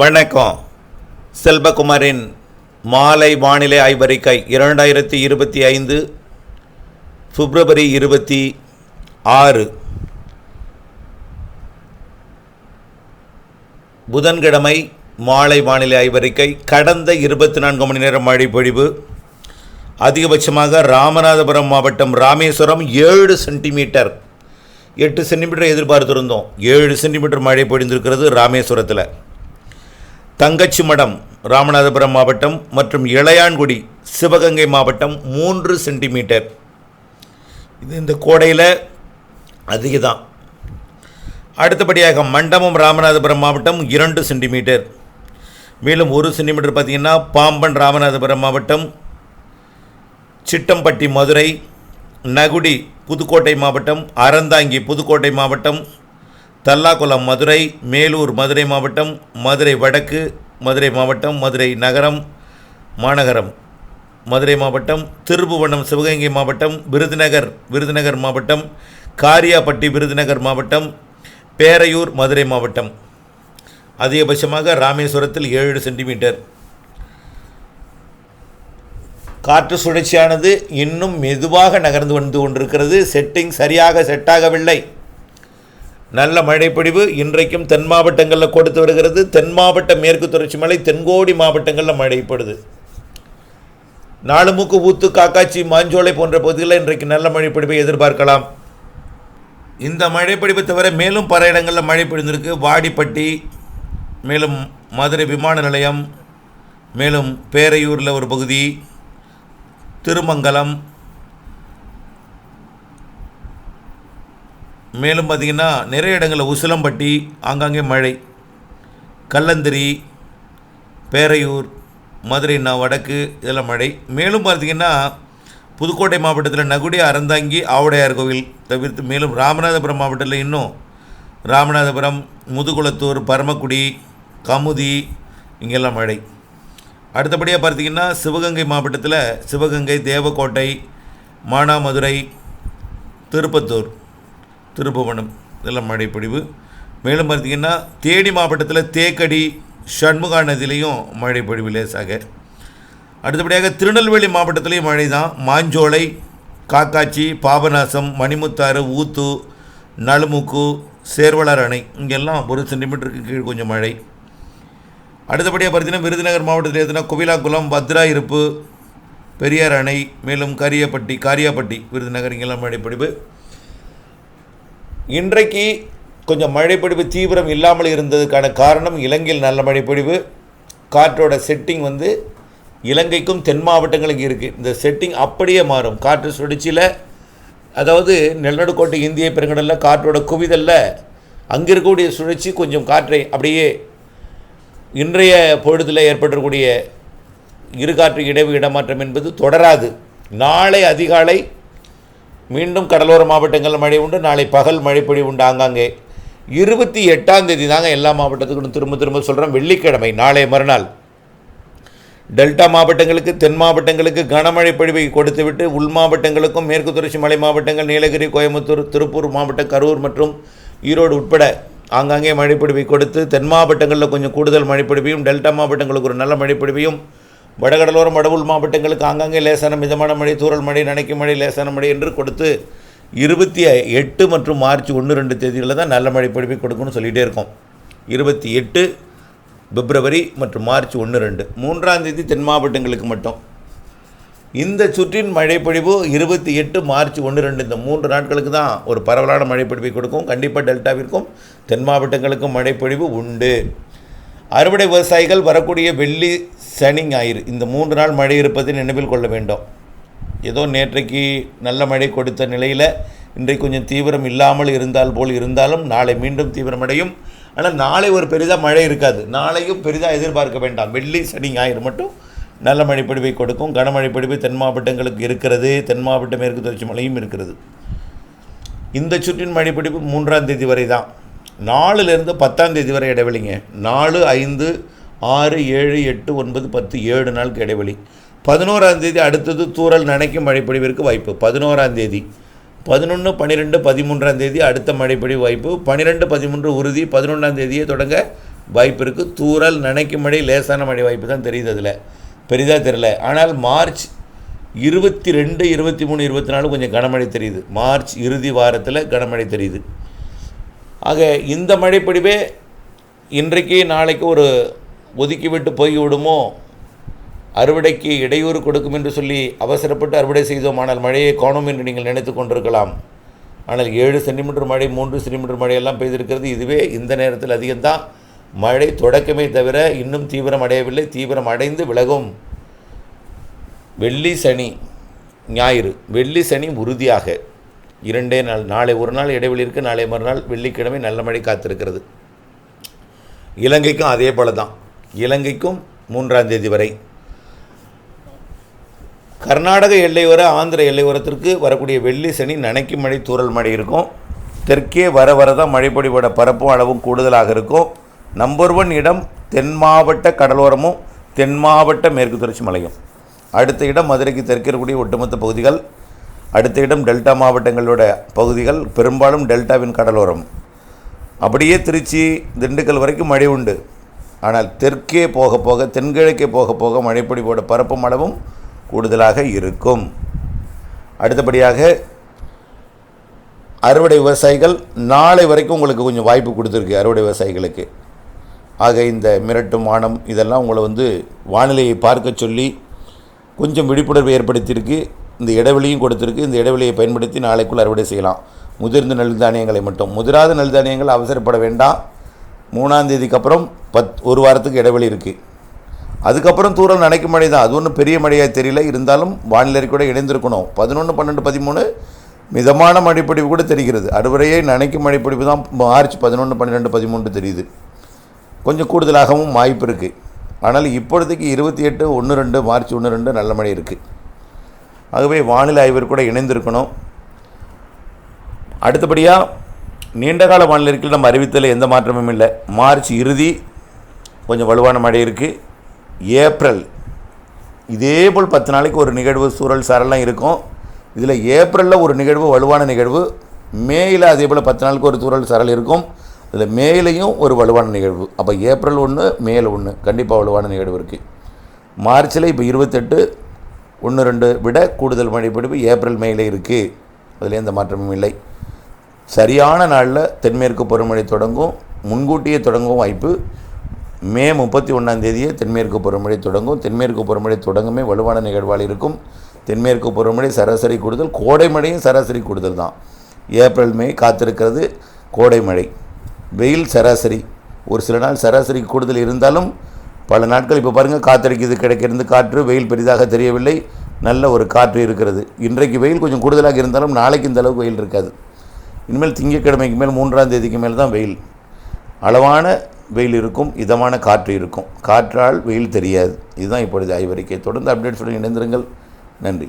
வணக்கம். செல்வகுமாரின் மாலை வானிலை ஆய்வறிக்கை 2025 பிப்ரவரி 26 புதன்கிழமை மாலை வானிலை ஆய்வறிக்கை. கடந்த 24 மணி நேரம் மழை பொழிவு அதிகபட்சமாக ராமநாதபுரம் மாவட்டம் ராமேஸ்வரம் 7 சென்டிமீட்டர், 8 சென்டிமீட்டர் எதிர்பார்த்திருந்தோம். 7 சென்டிமீட்டர் மழை பொழிந்திருக்கிறது ராமேஸ்வரத்தில். தங்கச்சி மடம் ராமநாதபுரம் மாவட்டம் மற்றும் இளையான்குடி சிவகங்கை மாவட்டம் 3 சென்டிமீட்டர். இது இந்த கோடையில் அதிகதான். அடுத்தபடியாக மண்டபம் ராமநாதபுரம் மாவட்டம் 2 சென்டிமீட்டர். மேலும் 1 சென்டிமீட்டர் பார்த்திங்கன்னா பாம்பன் ராமநாதபுரம் மாவட்டம், சிட்டம்பட்டி மதுரை, நகுடி புதுக்கோட்டை மாவட்டம், அறந்தாங்கி புதுக்கோட்டை மாவட்டம், தல்லாக்குளம் மதுரை, மேலூர் மதுரை மாவட்டம், மதுரை வடக்கு மதுரை மாவட்டம், மதுரை நகரம் மாநகரம் மதுரை மாவட்டம், திருப்புவனம் சிவகங்கை மாவட்டம், விருதுநகர் மாவட்டம், காரியாபட்டி விருதுநகர் மாவட்டம், பேரையூர் மதுரை மாவட்டம். அதிகபட்சமாக ராமேஸ்வரத்தில் 7 சென்டிமீட்டர். காற்று சுழற்சியானது இன்னும் மெதுவாக நகர்ந்து வந்து கொண்டிருக்கிறது. சரியாக செட்டாகவில்லை. நல்ல மழைப்பொழிவு இன்றைக்கும் தென் மாவட்டங்களில் கொடுத்து வருகிறது. தென் மாவட்ட மேற்கு தொடர்ச்சி மலை, தென்கோடி மாவட்டங்களில் மழைப்படுது. நாலுமுக்கு, ஊத்து, காக்காட்சி, மாஞ்சோலை போன்ற பகுதிகளில் இன்றைக்கு நல்ல மழைப்பொழிவை எதிர்பார்க்கலாம். இந்த மழைப்பொழிவை தவிர மேலும் பல இடங்களில் மழை பொழிந்திருக்கு. வாடிப்பட்டி, மேலும் மதுரை விமான நிலையம், மேலும் பேரையூரில் ஒரு பகுதி, திருமங்கலம், மேலும் பார்த்திங்கன்னா நிறைய இடங்களில் உசிலம்பட்டி ஆங்காங்கே மழை, கல்லந்திரி, பேரையூர், மதுரை வடக்கு இதெல்லாம் மழை. மேலும் பார்த்திங்கன்னா புதுக்கோட்டை மாவட்டத்தில் நகுடி, அறந்தாங்கி, ஆவுடையார் கோவில் தவிர்த்து மேலும் ராமநாதபுரம் மாவட்டத்தில் இன்னும் ராமநாதபுரம், முதுகுளத்தூர், பரமக்குடி, கமுதி இங்கெல்லாம் மழை. அடுத்தபடியாக பார்த்திங்கன்னா சிவகங்கை மாவட்டத்தில் சிவகங்கை, தேவக்கோட்டை, மானாமதுரை, திருப்பத்தூர், திருப்புவனம் இதெல்லாம் மழைப்பொழிவு. மேலும் பார்த்திங்கன்னா தேனி மாவட்டத்தில் தேக்கடி, ஷண்முகா நதியிலையும் மழைப்பொழிவு லேசாக. அடுத்தபடியாக திருநெல்வேலி மாவட்டத்திலையும் மழை தான். மாஞ்சோலை, காக்காட்சி, பாபநாசம், மணிமுத்தாறு, ஊத்து, நலுமுக்கு, சேர்வலார் அணை இங்கெல்லாம் 1 சென்டிமீட்டருக்கு கீழ் கொஞ்சம் மழை. அடுத்தபடியாக பார்த்திங்கன்னா விருதுநகர் மாவட்டத்தில் எதுனா கோவிலாக்குளம், பத்ரா இருப்பு, பெரியார் அணை, மேலும் காரியாபட்டி விருதுநகர் இங்கெல்லாம் மழைப்பொழிவு. இன்றைக்கு கொஞ்சம் மழைப்பொழிவு தீவிரம் இல்லாமல் இருந்ததுக்கான காரணம் இலங்கையில் நல்ல மழைப்பொழிவு. காற்றோட செட்டிங் இலங்கைக்கும் தென் மாவட்டங்களுக்கு இருக்குது. இந்த செட்டிங் அப்படியே மாறும். காற்று சுழற்சியில், அதாவது நிலநடுக்கோட்டை இந்திய பெருங்கடலில் காற்றோட குவிதலில் அங்கே இருக்கக்கூடிய சுழற்சி கொஞ்சம் காற்றை அப்படியே இன்றைய பொழுதில் ஏற்படக்கூடிய இருகாற்று இடமாற்றம் என்பது தொடராது. நாளை அதிகாலை மீண்டும் கடலோர மாவட்டங்களில் மழை உண்டு. நாளை பகல் மழைப்பொழிவு உண்டு ஆங்காங்கே. 28ஆம் தேதி தாங்க எல்லா மாவட்டத்துக்கும் திரும்ப சொல்கிறேன், வெள்ளிக்கிழமை, நாளை மறுநாள் டெல்டா மாவட்டங்களுக்கு, தென் மாவட்டங்களுக்கு கனமழை பொழிவை கொடுத்துவிட்டு உள் மாவட்டங்களுக்கும் மேற்கு தொடர்ச்சி மலை மாவட்டங்கள், நீலகிரி, கோயம்புத்தூர், திருப்பூர் மாவட்டம், கரூர் மற்றும் ஈரோடு உட்பட ஆங்காங்கே மழைப்பொழிவை கொடுத்து தென் மாவட்டங்களில் கொஞ்சம் கூடுதல் மழைப்பொழிவையும், டெல்டா மாவட்டங்களுக்கு ஒரு நல்ல மழைப்பொழிவையும், வடகடலோரம் வடவுள் மாவட்டங்களுக்கு ஆங்காங்கே லேசான மிதமான மழை, தூறல் மழை, நனைக்கும் மழை, லேசான மழை என்று கொடுத்து 28 மற்றும் மார்ச் 1-2 தேதிகளில் தான் நல்ல மழை பொழிவை கொடுக்கணும்னு சொல்லிகிட்டே இருக்கோம். 28 பிப்ரவரி மற்றும் மார்ச் 1-2, 3ஆம் தேதி தென் மாவட்டங்களுக்கு மட்டும். இந்த சுற்றின் மழைப்பொழிவு 28 மார்ச் 1-2 இந்த 3 நாட்களுக்கு தான் ஒரு பரவலான மழைப்பொழிவை கொடுக்கும். கண்டிப்பாக டெல்டாவிற்கும் தென் மாவட்டங்களுக்கும் மழைப்பொழிவு உண்டு. அறுவடை விவசாயிகள் வரக்கூடிய வெள்ளி, சனி, ஞாயிறு இந்த 3 நாள் மழை இருப்பதை நினைவில் கொள்ள வேண்டும். ஏதோ நேற்றைக்கு நல்ல மழை கொடுத்த நிலையில் இன்றைக்கு கொஞ்சம் தீவிரம் இல்லாமல் இருந்தாலும் நாளை மீண்டும் தீவிரமடையும். ஆனால் நாளை ஒரு பெரிதாக மழை இருக்காது. நாளையும் பெரிதாக எதிர்பார்க்க வேண்டாம். வெள்ளி, சனி, ஞாயிறு மட்டும் நல்ல மழைப்பொழிவை கொடுக்கும். கனமழைப்பொழிவு தென் மாவட்டங்களுக்கு இருக்கிறது. தென் மாவட்ட மேற்கு தொடர்ச்சி மலையும் இருக்கிறது. இந்த சுற்றின் மழைப்பொழிவு 3ஆம் தேதி வரை தான். 4லிருந்து 10ஆம் தேதி வரை இடைவெளிங்க. 4, 5, 6, 7, 8, 9, 10 7 நாளுக்கு இடைவெளி. 11ஆம் தேதி அடுத்தது தூறல் நனைக்கும் மழைப்பொழிவிற்கு வாய்ப்பு. 11ஆம் தேதி 11, 12, 13ஆம் தேதி அடுத்த மழைப்பொழிவு வாய்ப்பு. 12, 13 உறுதி. 11ஆம் தேதியே தொடங்க வாய்ப்பு இருக்குது. தூறல், நனைக்கும் மழை, லேசான மழை வாய்ப்பு தான் தெரியுது, அதில் பெரிதாக தெரியல. ஆனால் மார்ச் 22, 23, 24 கொஞ்சம் கனமழை தெரியுது. மார்ச் இறுதி வாரத்தில் கனமழை தெரியுது. ஆக இந்த மழைப்பொழிவே இன்றைக்கு நாளைக்கு ஒரு ஒதுக்கி விட்டு போய்விடுமோ, அறுவடைக்கு இடையூறு கொடுக்கும் என்று சொல்லி அவசரப்பட்டு அறுவடை செய்தோம், ஆனால் மழையை காணோம் என்று நீங்கள் நினைத்து கொண்டிருக்கலாம். ஆனால் 7 சென்டிமீட்டர் மழை, 3 சென்டிமீட்டர் மழையெல்லாம் பெய்திருக்கிறது. இதுவே இந்த நேரத்தில் அதிகம்தான். மழை தொடக்கமே தவிர இன்னும் தீவிரம் அடையவில்லை. தீவிரம் அடைந்து விலகும். வெள்ளி, சனி, ஞாயிறு, வெள்ளி சனி உறுதியாக 2 நாள், நாளை ஒரு நாள் இடைவெளி இருக்குது. நாளை மறுநாள் வெள்ளிக்கிழமை நல்ல மழை காத்திருக்கிறது. இலங்கைக்கும் அதே போல தான். இலங்கைக்கும் 3ஆம் தேதி வரை. கர்நாடக எல்லையோர, ஆந்திர எல்லையோரத்திற்கு வரக்கூடிய வெள்ளி சனி நனைக்கும் மழை, தூறல் மழை இருக்கும். தெற்கே வர தான் மழைப்பொழிவோட பரப்பும் அளவும் கூடுதலாக இருக்கும். நம்பர் 1 இடம் தென் மாவட்ட கடலோரமும் தென் மாவட்ட மேற்கு தொடர்ச்சி மலையும். அடுத்த இடம் மதுரைக்கு தெற்கே இருக்கக்கூடிய ஒட்டுமொத்த பகுதிகள். அடுத்த இடம் டெல்டா மாவட்டங்களோட பகுதிகள், பெரும்பாலும் டெல்டாவின் கடலோரம். அப்படியே திருச்சி, திண்டுக்கல் வரைக்கும் மழை உண்டு. ஆனால் தெற்கே போக போக, தென்கிழக்கே போக போக மழைப்பொழிவோட பரப்பும் அளவும் கூடுதலாக இருக்கும். அடுத்தபடியாக அறுவடை விவசாயிகள் நாளை வரைக்கும் உங்களுக்கு கொஞ்சம் வாய்ப்பு கொடுத்துருக்கு அறுவடை விவசாயிகளுக்கு. ஆக இந்த மிரட்டும் வானம் இதெல்லாம் உங்களை வானிலையை பார்க்க சொல்லி கொஞ்சம் விழிப்புணர்வு ஏற்படுத்தியிருக்கு. இந்த இடைவெளியும் கொடுத்துருக்கு. இந்த இடைவெளியை பயன்படுத்தி நாளைக்குள் அறுவடை செய்யலாம். முதிர்ந்த நெல் தானியங்களை மட்டும். முதிராத நெல் தானியங்கள் அவசரப்பட வேண்டாம். 3ஆம் தேதிக்கு அப்புறம் ஒரு வாரத்துக்கு இடைவெளி இருக்குது. அதுக்கப்புறம் தூறல் நனைக்கும் மழை தான். அது ஒன்றும் பெரிய மழையாக தெரியல. இருந்தாலும் வானிலை கூட இணைந்திருக்கணும். 11, 12, 13 மிதமான மழைப்பொழிவு கூட தெரிகிறது. அறுவடையை நனைக்கும் மழைப்பொழிவு தான் மார்ச் 11, 12, 13 தெரியுது. கொஞ்சம் கூடுதலாகவும் வாய்ப்பு இருக்குது. ஆனால் இப்பொழுதுக்கு 28, 1, 2 மார்ச் 1, 2 நல்ல மழை இருக்குது. ஆகவே வானிலை ஆய்வர் கூட இணைந்திருக்கணும். அடுத்தபடியாக நீண்டகால வானிலை அறிக்கையில் நம்ம அறிவித்தல எந்த மாற்றமும் இல்லை. மார்ச் இறுதி கொஞ்சம் வலுவான மழை இருக்குது. ஏப்ரல் இதேபோல் 10 நாளைக்கு ஒரு நிகழ்வு, சூழல் சாரெல்லாம் இருக்கும். இதில் ஏப்ரலில் ஒரு நிகழ்வு, வலுவான நிகழ்வு. மேயில் அதே போல் 10 நாளுக்கு ஒரு தூறல் சாரல் இருக்கும். இதில் மேலையும் ஒரு வலுவான நிகழ்வு. அப்போ ஏப்ரல் 1, மேல் 1 கண்டிப்பாக வலுவான நிகழ்வு இருக்குது. மார்ச்சில் இப்போ 28, 1, 2 விட கூடுதல் மழைப்பொழிவு ஏப்ரல், மேலே இருக்குது. அதில் எந்த மாற்றமும் இல்லை. சரியான நாளில் தென்மேற்கு பருவமழை தொடங்கும். முன்கூட்டியே தொடங்கும் வாய்ப்பு. மே 31ஆம் தேதியே தென்மேற்கு பருவமழை தொடங்கும். தென்மேற்கு பருவமழை தொடங்குமே வலுவான நிகழ்வால் இருக்கும். தென்மேற்கு பருவமழை சராசரி கூடுதல், கோடை மழையும் சராசரி கூடுதல் தான். ஏப்ரல், மே காத்திருக்கிறது கோடை மழை. வெயில் சராசரி, ஒரு சில நாள் சராசரி கூடுதல் இருந்தாலும் பல நாட்கள் இப்போ பாருங்கள் காத்தடிக்குது, கிடைக்கிறது காற்று. வெயில் பெரிதாக தெரியவில்லை, நல்ல ஒரு காற்று இருக்கிறது. இன்றைக்கு வெயில் கொஞ்சம் கூடுதலாக இருந்தாலும் நாளைக்கு இந்த அளவுக்கு வெயில் இருக்காது. இனிமேல் திங்கட்கிழமைக்கு மேல் 3ஆம் தேதிக்கு மேல் தான் வெயில், அளவான வெயில் இருக்கும், இதமான காற்று இருக்கும். காற்றால் வெயில் தெரியாது. இதுதான் இப்பொழுது ஆய்வறிக்கை. தொடர்ந்து அப்டேட்ஸுடன் இணைந்திருங்கள். நன்றி.